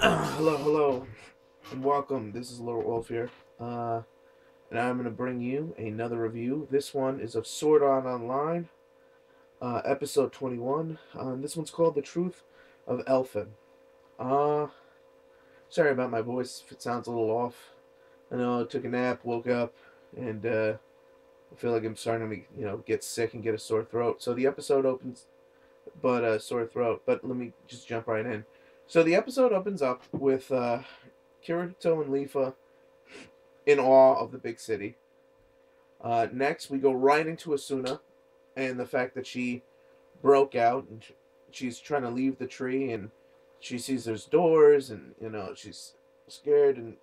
Hello, and welcome. This is alertwolf here, and I'm going to bring you another review. This one is of Sword Art Online, episode 21. This one's called The Truth of Elfin. Uh, Sorry about my voice if it sounds a little off. I know I took a nap, woke up, and I feel like I'm starting to, get sick and get a sore throat. So the episode opens, sore throat. But let me just jump right in. So the episode opens up with Kirito and Leafa in awe of the big city. Next, we go right into Asuna and the fact that she broke out and she's trying to leave the tree and she sees there's doors and she's scared and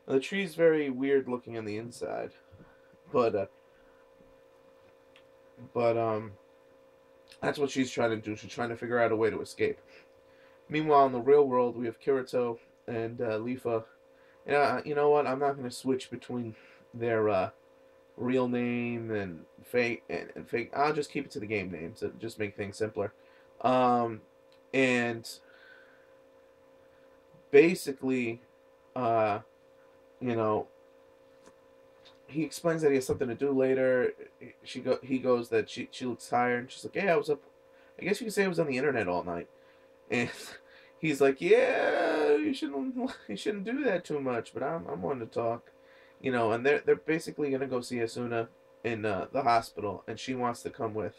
the tree's very weird looking on the inside, but uh, but that's what she's trying to do. She's trying to figure out a way to escape. Meanwhile, in the real world, we have Kirito and Leafa. You know what? I'm not going to switch between their real name and fake. I'll just keep it to the game names. So just make things simpler. Um, and basically, uh, you know, he explains that he has something to do later. He goes that she looks tired. And she's like, "Yeah, I was up. I guess you could say I was on the internet all night." And he's like, "Yeah, you shouldn't do that too much." But I'm wanting to talk. And they're basically gonna go see Asuna in the hospital, and she wants to come with.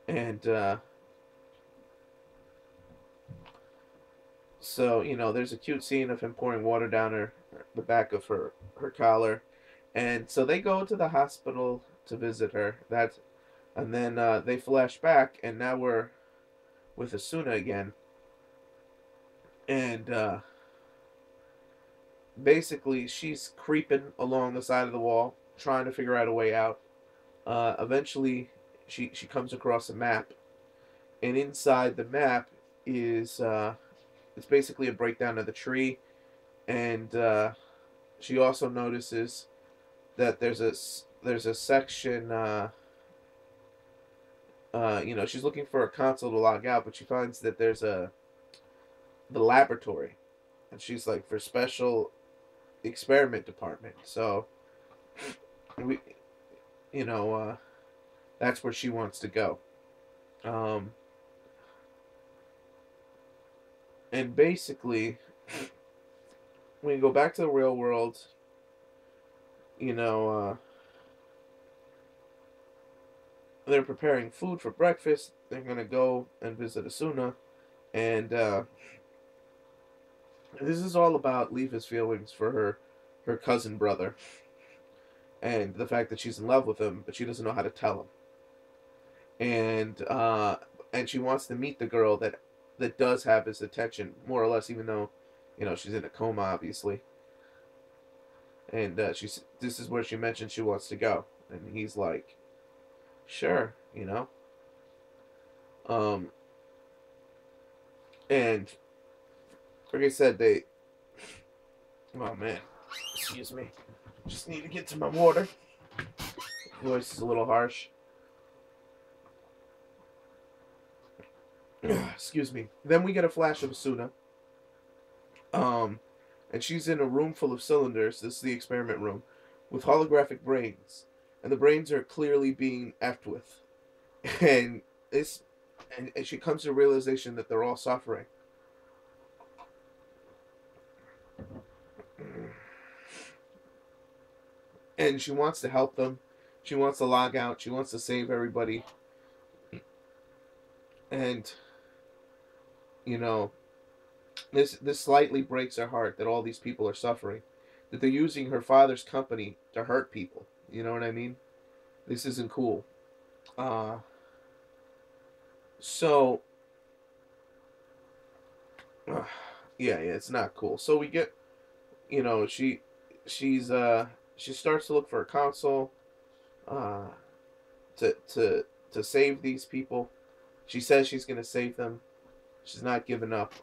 And so there's a cute scene of him pouring water down the back of her collar, and so they go to the hospital to visit her. And then they flash back, and now we're with Asuna again, and basically she's creeping along the side of the wall, trying to figure out a way out. Eventually, she comes across a map, and inside the map is it's basically a breakdown of the tree, and she also notices that there's a section. She's looking for a console to log out, but she finds that there's the laboratory, and she's like for special experiment department. So we, you know, that's where she wants to go. Um, and basically, when you go back to the real world, you know, they're preparing food for breakfast. They're gonna go and visit Asuna, and this is all about Leafa's feelings for her cousin brother, and the fact that she's in love with him, but she doesn't know how to tell him. And she wants to meet the girl that does have his attention, more or less, even though she's in a coma, obviously. And this is where she mentions she wants to go, and he's like, sure, um, and like I said, oh man, excuse me, just need to get to my water. Voice is a little harsh. Excuse me. Then we get a flash of Asuna. Um, and she's in a room full of cylinders. This is the experiment room, with holographic brains, and the brains are clearly being effed with. And this, and she comes to the realization that they're all suffering. And she wants to help them. She wants to log out. She wants to save everybody. And you know, this slightly breaks her heart that all these people are suffering, that they're using her father's company to hurt people. You know what I mean? This isn't cool. Uh, so uh, yeah, it's not cool. So we get, you know, she's she starts to look for a console, uh, to to save these people. She says she's gonna save them. She's not giving up.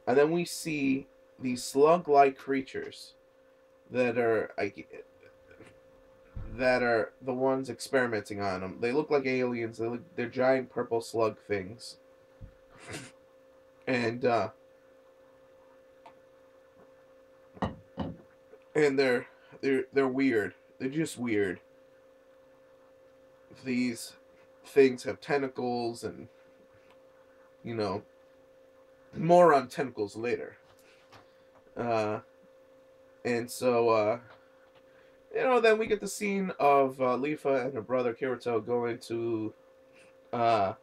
And then we see these slug-like creatures that are that are the ones experimenting on them. They look like aliens. They're giant purple slug things, and and they're weird. They're just weird. These things have tentacles, and you know, more on tentacles later. Uh, and so then we get the scene of Leafa and her brother Kirito going to uh,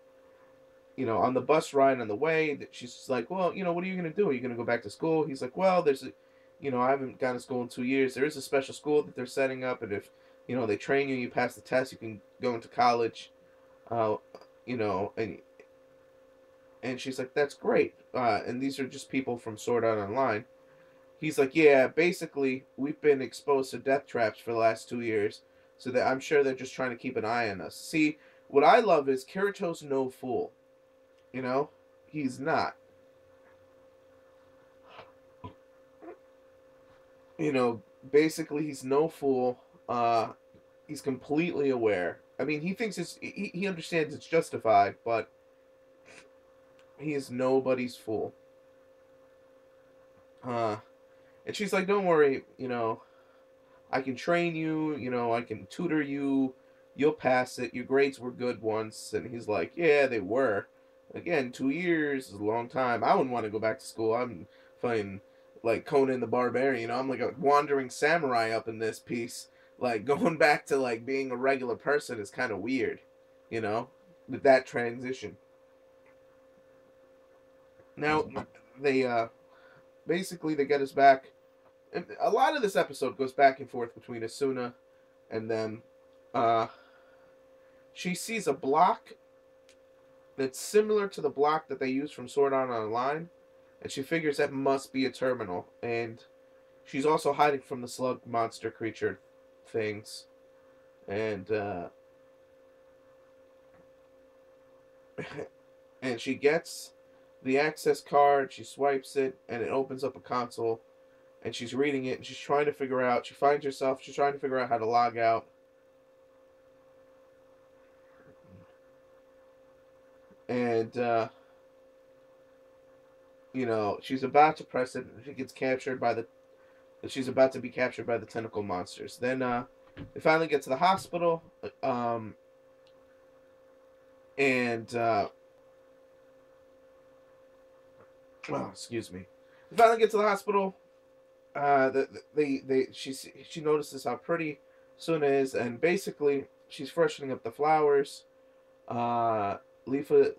on the bus ride on the way. That she's like, well, what are you gonna do? Are you gonna go back to school? He's like, well, I haven't gone to school in 2 years. There is a special school that they're setting up, and if they train you, you pass the test, you can go into college. Uh, and she's like, that's great. And these are just people from Sword Art Online. He's like, yeah, basically, we've been exposed to death traps for the last 2 years, so that I'm sure they're just trying to keep an eye on us. See, what I love is Kirito's no fool. He's not. Basically, he's no fool. He's completely aware. I mean, he thinks he understands it's justified, but he is nobody's fool. And she's like, don't worry, I can train you, I can tutor you, you'll pass it, your grades were good once. And he's like, yeah, they were. Again, 2 years is a long time. I wouldn't want to go back to school. I'm fucking like Conan the Barbarian, I'm like a wandering samurai up in this piece. Like, going back to like being a regular person is kind of weird, with that transition. Now, they basically they get us back. And a lot of this episode goes back and forth between Asuna and them. She sees a block that's similar to the block that they use from Sword Art Online, and she figures that must be a terminal. And she's also hiding from the slug monster creature things. And and she gets the access card, she swipes it, and it opens up a console. And she's reading it, and she's trying to figure out, she's trying to figure out how to log out. And, she's about to press it, and she gets captured by she's about to be captured by the tentacle monsters. Then, they finally get to the hospital, excuse me. They finally get to the hospital. She notices how pretty Suna is, and basically she's freshening up the flowers. Leafa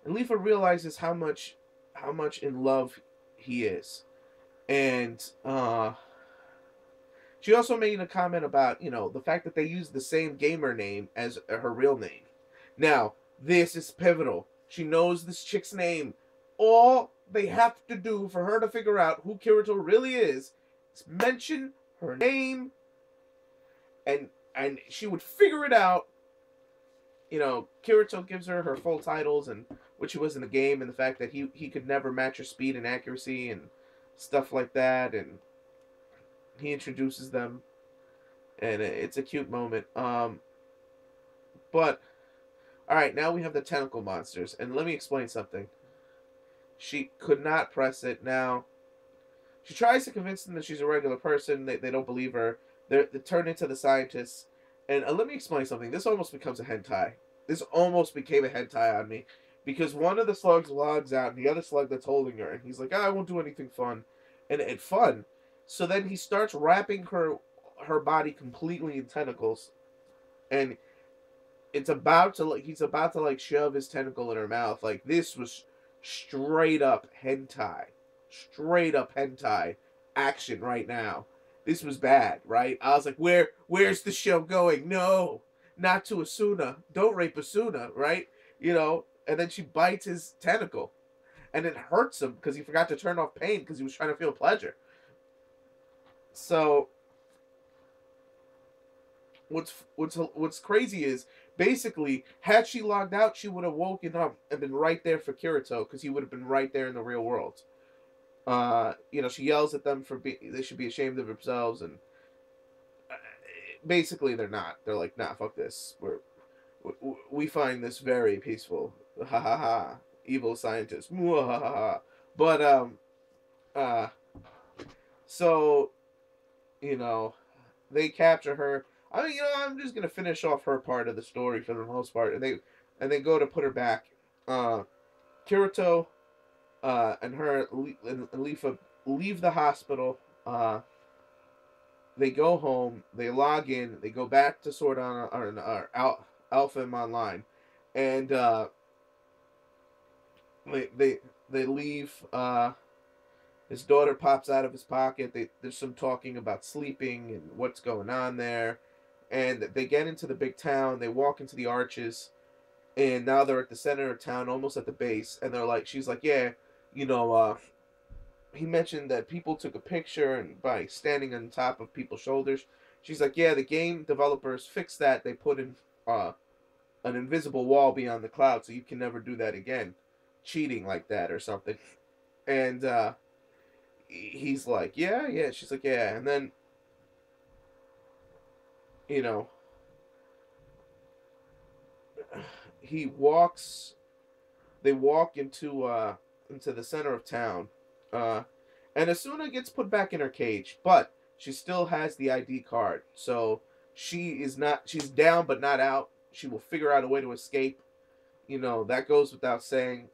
realizes how much in love he is, and she also made a comment about the fact that they use the same gamer name as her real name. Now this is pivotal. She knows this chick's name. All they have to do for her to figure out who Kirito really is mention her name, and she would figure it out. Kirito gives her full titles, and what she was in the game, and the fact that he could never match her speed and accuracy and stuff like that, and he introduces them, and it's a cute moment. But alright, now we have the tentacle monsters, and let me explain something. She could not press it. Now, she tries to convince them that she's a regular person. They don't believe her. They turn into the scientists. And let me explain something. This almost becomes a hentai. This almost became a hentai on me. Because one of the slugs logs out, and the other slug that's holding her. And he's like, I won't do anything fun. And fun. So then he starts wrapping her body completely in tentacles. And he's about to like shove his tentacle in her mouth. Like, this was straight up hentai action right now. This was bad, right? I was like, where's the show going? No, not to Asuna. Don't rape Asuna, right? And then she bites his tentacle, and it hurts him because he forgot to turn off pain because he was trying to feel pleasure. So what's crazy is, basically, had she logged out, she would have woken up and been right there for Kirito, because he would have been right there in the real world. She yells at them they should be ashamed of themselves, and basically they're not. They're like, nah, fuck this. We find this very peaceful. Ha ha ha. Evil scientists. But so you know, they capture her. I mean, I'm just gonna finish off her part of the story for the most part, and they go to put her back. Uh, Kirito, and her and Leafa leave the hospital. They go home. They log in. They go back to Sword on Alpha Online, and they they they leave. His daughter pops out of his pocket. There's some talking about sleeping and what's going on there. And they get into the big town. They walk into the arches. And now they're at the center of town, almost at the base. And they're like, she's like, yeah, you know, he mentioned that people took a picture and by standing on top of people's shoulders. She's like, yeah, the game developers fixed that. They put in an invisible wall beyond the cloud so you can never do that again. Cheating like that or something. And he's like, yeah, yeah. She's like, yeah. And then, you know, he walks. They walk into the center of town, and Asuna gets put back in her cage, but she still has the ID card. So she is not. She's down, but not out. She will figure out a way to escape. You know, that goes without saying.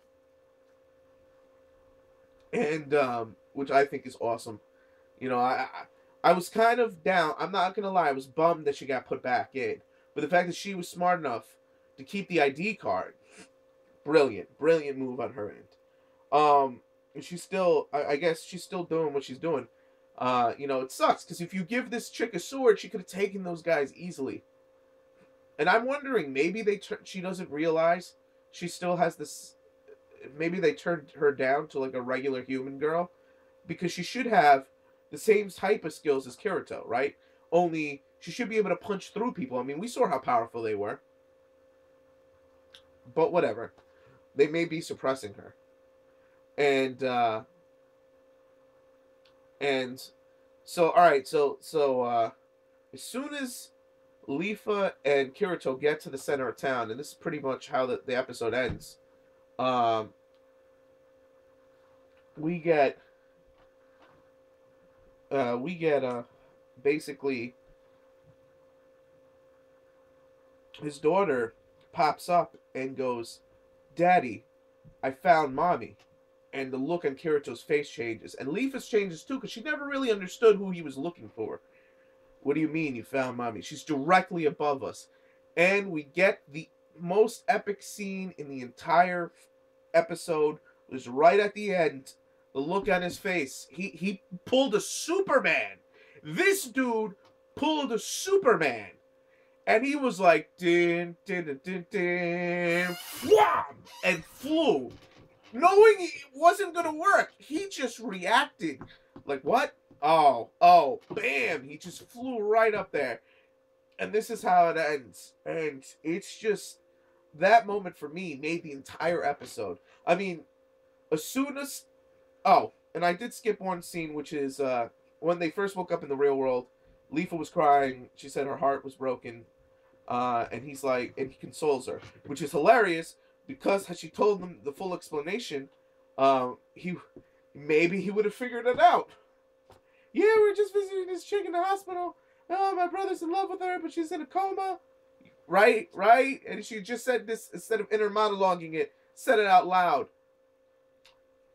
And which I think is awesome. You know, I was kind of down. I'm not gonna lie. I was bummed that she got put back in, but the fact that she was smart enough to keep the ID card, brilliant move on her end. And she's still, I guess she's still doing what she's doing. You know, it sucks because if you give this chick a sword, she could have taken those guys easily. And I'm wondering, maybe she doesn't realize she still has this. Maybe they turned her down to like a regular human girl because she should have the same type of skills as Kirito, right? Only she should be able to punch through people. I mean, we saw how powerful they were. But whatever. They may be suppressing her. And so alright, so as soon as Leafa and Kirito get to the center of town, and this is pretty much how the episode ends, we get basically his daughter pops up and goes, "Daddy, I found mommy." And the look on Kirito's face changes, and Leafa's changes too, because she never really understood who he was looking for. What do you mean you found mommy? She's directly above us. And we get the most epic scene in the entire episode. It was right at the end. The look on his face. He pulled a Superman. This dude pulled a Superman. And he was like, din, din, din, din, din, wham, and flew. Knowing it wasn't going to work. He just reacted. Like, what? Oh, bam. He just flew right up there. And this is how it ends. And it's just, that moment for me made the entire episode. I mean, as soon as, and I did skip one scene, which is when they first woke up in the real world, Leafa was crying. She said her heart was broken. And he's like, and he consoles her, which is hilarious because had she told them the full explanation, maybe he would have figured it out. Yeah, we were just visiting this chick in the hospital. Oh, my brother's in love with her, but she's in a coma. Right? And she just said this instead of inner monologuing it, said it out loud.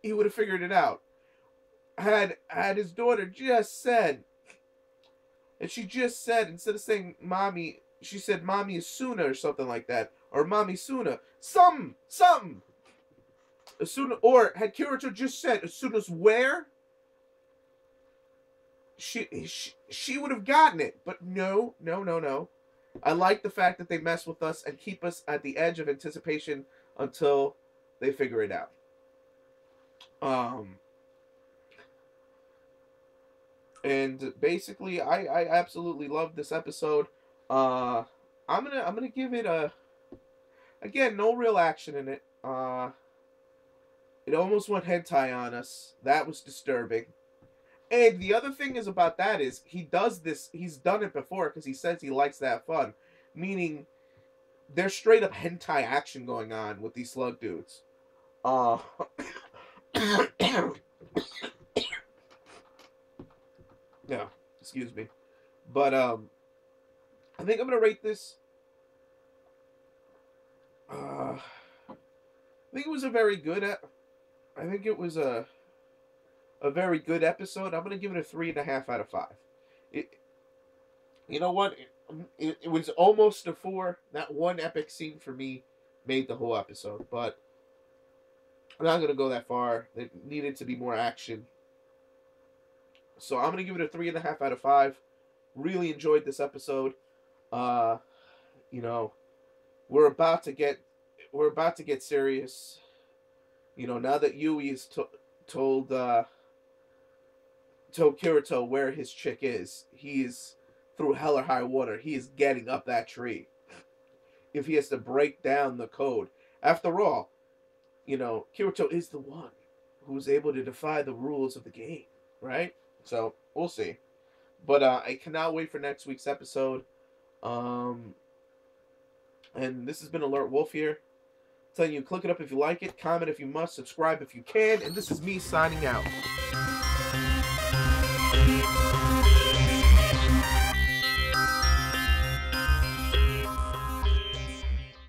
He would have figured it out. Had his daughter just said, and she just said, instead of saying mommy, she said mommy Asuna or something like that, or mommy Suna, something. Asuna, or had Kirito just said Asuna's where, she would have gotten it. But no. I like the fact that they mess with us and keep us at the edge of anticipation until they figure it out. And basically, I absolutely love this episode. I'm gonna give it again, no real action in it. It almost went hentai on us. That was disturbing. And the other thing is about that is he does this. He's done it before because he says he likes to have fun, meaning there's straight up hentai action going on with these slug dudes. Yeah, excuse Excuse me. But I think I'm gonna rate this. I think it was a very good. I think it was a very good episode. I'm gonna give it a 3.5 out of 5. It, you know what? It was almost a 4. That one epic scene for me made the whole episode, but I'm not gonna go that far. There needed to be more action, so I'm gonna give it a 3.5 out of 5. Really enjoyed this episode. Uh, you know, we're about to get serious. You know, now that Yui is told told Kirito where his chick is, he's through hell or high water. He is getting up that tree. If he has to break down the code, after all, you know, Kirito is the one who's able to defy the rules of the game, right? So we'll see. But I cannot wait for next week's episode. And this has been Alert Wolf here, telling you click it up if you like it, comment if you must, subscribe if you can, and this is me signing out.